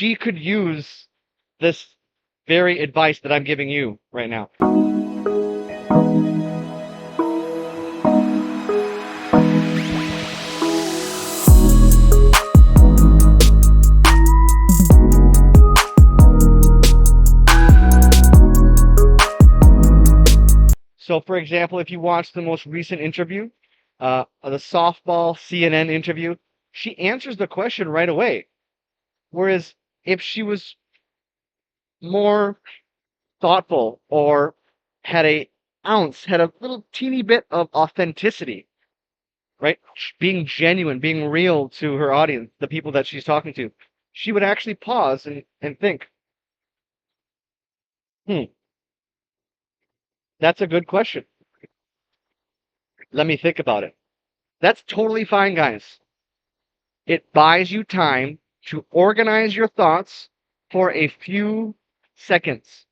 she could use this very advice that I'm giving you right now. So, for example, if you watch the most recent interview, the softball CNN interview, she answers the question right away. Whereas if she was more thoughtful or had a little teeny bit of authenticity, right? Being genuine, being real to her audience, the people that she's talking to, she would actually pause and think, hmm, that's a good question. Let me think about it. That's totally fine, guys. It buys you time to organize your thoughts for a few seconds.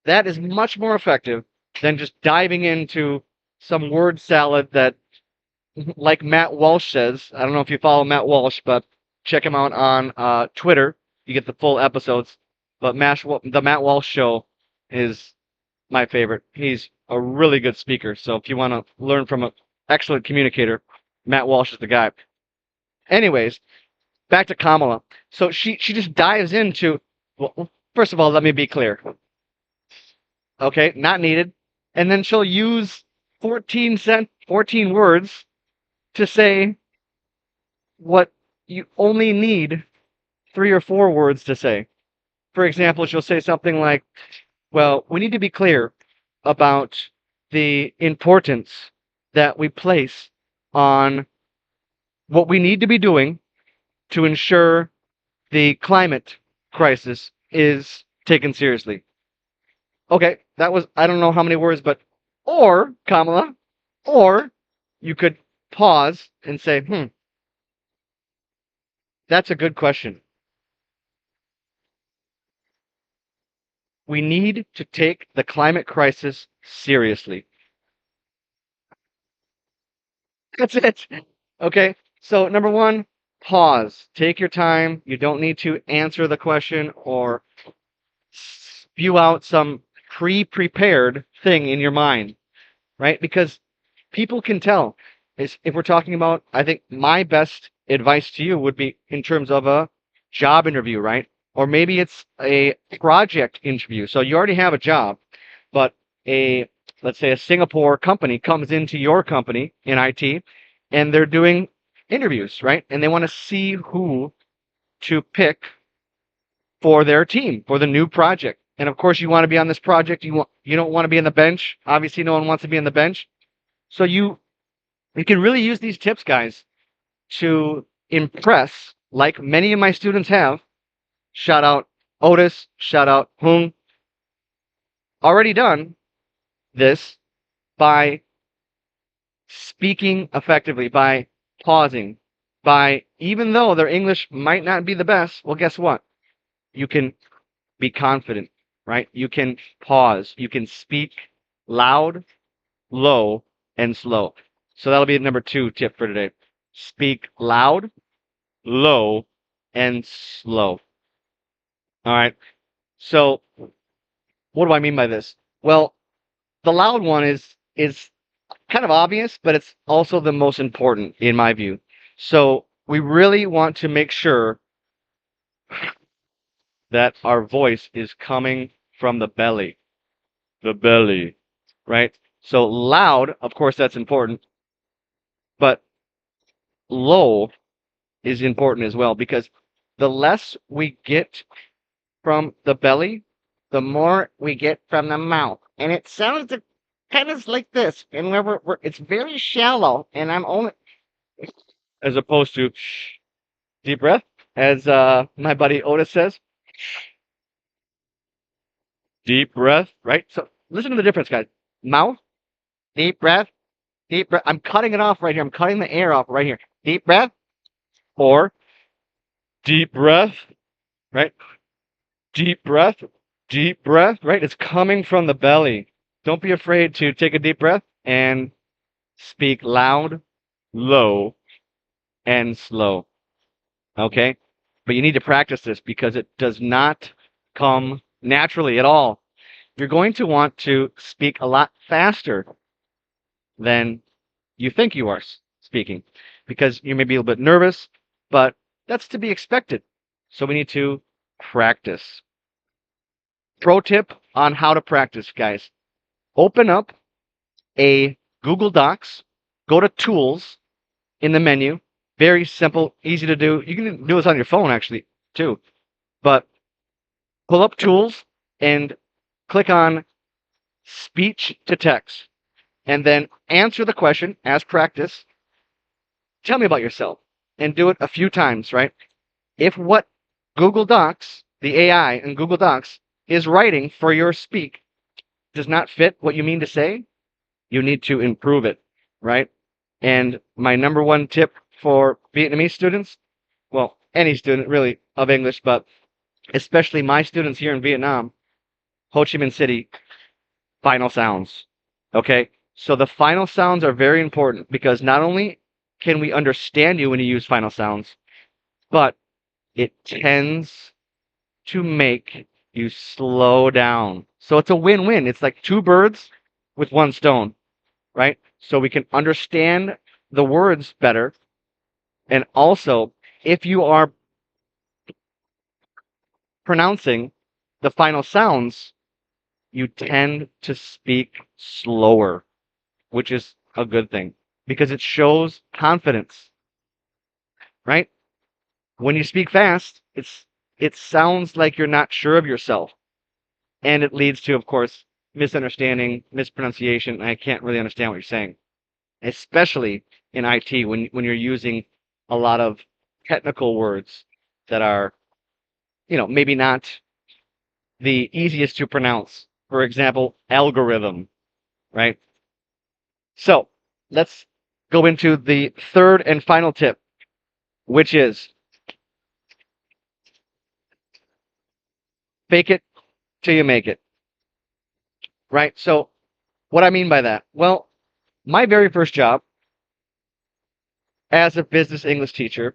That is much more effective than just diving into some word salad that, like Matt Walsh says, I don't know if you follow Matt Walsh, but check him out on Twitter. You get the full episodes. But the Matt Walsh show is my favorite. He's a really good speaker. So if you want to learn from an excellent communicator, Matt Walsh is the guy. Anyways, back to Kamala. So she just dives into, well, first of all, let me be clear. Okay, not needed. And then she'll use 14 words to say what you only need 3 or 4 words to say. For example, she'll say something like, well, we need to be clear about the importance that we place on what we need to be doing to ensure the climate crisis is taken seriously. Okay, that was, I don't know how many words, but, or, Kamala, or you could pause and say, that's a good question. We need to take the climate crisis seriously. That's it. Okay. So, number one, pause. Take your time. You don't need to answer the question or spew out some pre-prepared thing in your mind, right? Because people can tell. If we're talking about, I think my best advice to you would be in terms of a job interview, right? Or maybe it's a project interview. So you already have a job, but let's say a Singapore company comes into your company in IT and they're doing interviews, right? And they want to see who to pick for their team for the new project. And of course, you want to be on this project. You don't want to be in the bench. Obviously, no one wants to be in the bench. So you can really use these tips, guys, to impress, like many of my students have. Shout out Otis, shout out Hung. Already done this by speaking effectively, by pausing, by, even though their English might not be the best, well, guess what? You can be confident, right? You can pause. You can speak loud, low, and slow. So that'll be number 2 tip for today. Speak loud, low, and slow. All right. So what do I mean by this? Well, the loud one is kind of obvious, but it's also the most important in my view. So we really want to make sure that our voice is coming from the belly. The belly, right? So loud, of course, that's important, but low is important as well because the less we get from the belly, the more we get from the mouth. And it sounds kind of like this. And it's very shallow. And I'm only, as opposed to deep breath, as my buddy Otis says, deep breath, right? So listen to the difference, guys. Mouth, deep breath, deep breath. I'm cutting it off right here. I'm cutting the air off right here. Deep breath or deep breath, right? Deep breath, right? It's coming from the belly. Don't be afraid to take a deep breath and speak loud, low, and slow. Okay? But you need to practice this because it does not come naturally at all. You're going to want to speak a lot faster than you think you are speaking because you may be a little bit nervous, but that's to be expected. So we need to practice. Pro tip on how to practice, guys. Open up a Google Docs, go to Tools in the menu. Very simple, easy to do. You can do this on your phone actually too. But pull up Tools and click on Speech to Text. And then answer the question as practice. Tell me about yourself. And do it a few times, right? If what Google Docs, the AI in Google Docs, is writing for your speak does not fit what you mean to say, you need to improve it, right? And my number one tip for Vietnamese students, well, any student really of English, but especially my students here in Vietnam, Ho Chi Minh City, final sounds. Okay? So the final sounds are very important because not only can we understand you when you use final sounds, but it tends to make you slow down. So it's a win-win. It's like two birds with one stone, right? So we can understand the words better. And also, if you are pronouncing the final sounds, you tend to speak slower, which is a good thing because it shows confidence, right? When you speak fast, it sounds like you're not sure of yourself. And it leads to, of course, misunderstanding, mispronunciation. I can't really understand what you're saying, especially in IT when you're using a lot of technical words that are, maybe not the easiest to pronounce. For example, algorithm, right? So let's go into the third and final tip, which is fake it till you make it, right? So what I mean by that, well, my very first job as a business English teacher,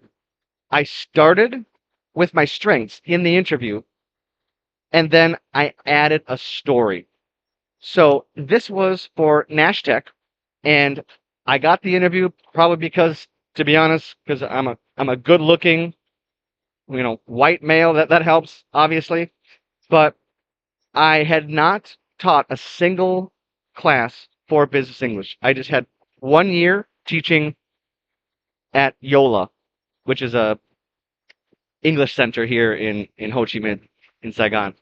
I started with my strengths in the interview, and then I added a story. So this was for Nash Tech, and I got the interview probably because, to be honest, because I'm a good looking, white male. That helps obviously, but I had not taught a single class for business English. I just had 1 year teaching at Yola, which is a English center here in Ho Chi Minh, in Saigon,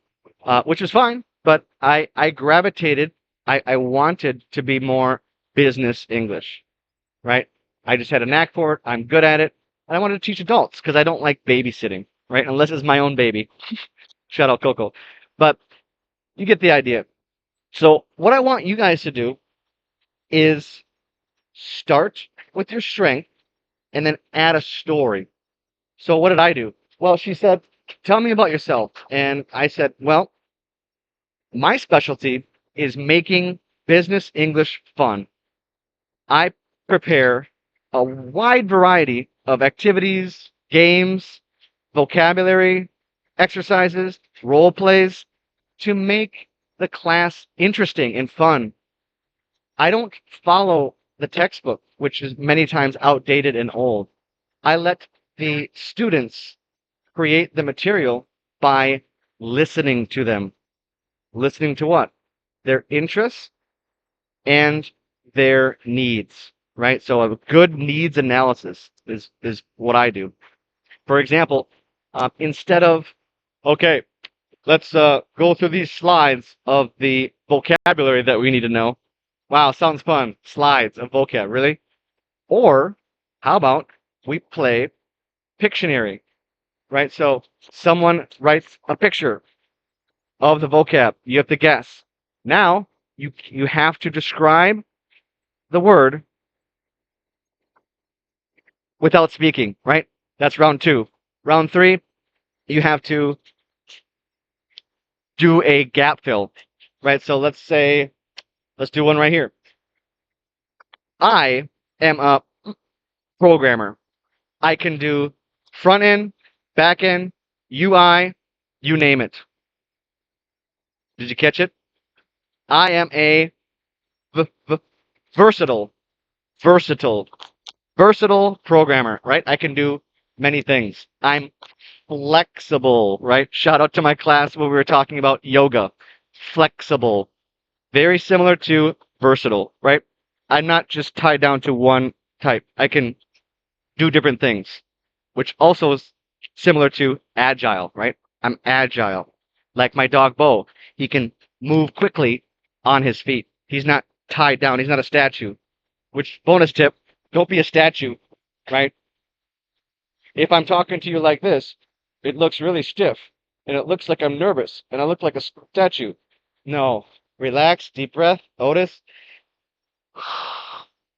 which was fine. But I gravitated. I wanted to be more business English, right? I just had a knack for it. I'm good at it, and I wanted to teach adults because I don't like babysitting, right? Unless it's my own baby. Shout out Coco, but you get the idea. So what I want you guys to do is start with your strength and then add a story. So what did I do? Well, she said, tell me about yourself. And I said, well, my specialty is making business English fun. I prepare a wide variety of activities, games, vocabulary, exercises, role plays to make the class interesting and fun. I don't follow the textbook, which is many times outdated and old. I let the students create the material by listening to them. Listening to what? Their interests and their needs, right? So a good needs analysis is what I do. For example, instead of, okay, let's go through these slides of the vocabulary that we need to know. Wow, sounds fun. Slides of vocab, really? Or how about we play Pictionary, right? So someone writes a picture of the vocab. You have to guess. Now you have to describe the word without speaking, right? That's round two. Round three, you have to do a gap fill, right? So let's do one right here. I am a programmer. I can do front end backend, UI, you name it. Did you catch it? I am a versatile, versatile, versatile programmer, right? I can do many things. I'm flexible, right? Shout out to my class where we were talking about yoga. Flexible. Very similar to versatile, right? I'm not just tied down to one type. I can do different things, which also is similar to agile, right? I'm agile. Like my dog Bo, he can move quickly on his feet. He's not tied down. He's not a statue. Which bonus tip, don't be a statue, right? If I'm talking to you like this, it looks really stiff and it looks like I'm nervous and I look like a statue. No, relax, deep breath, Otis.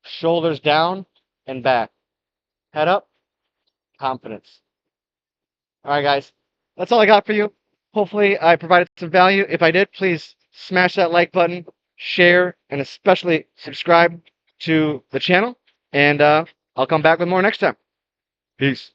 Shoulders down and back. Head up, confidence. All right, guys, that's all I got for you. Hopefully, I provided some value. If I did, please smash that like button, share, and especially subscribe to the channel. And I'll come back with more next time. Peace.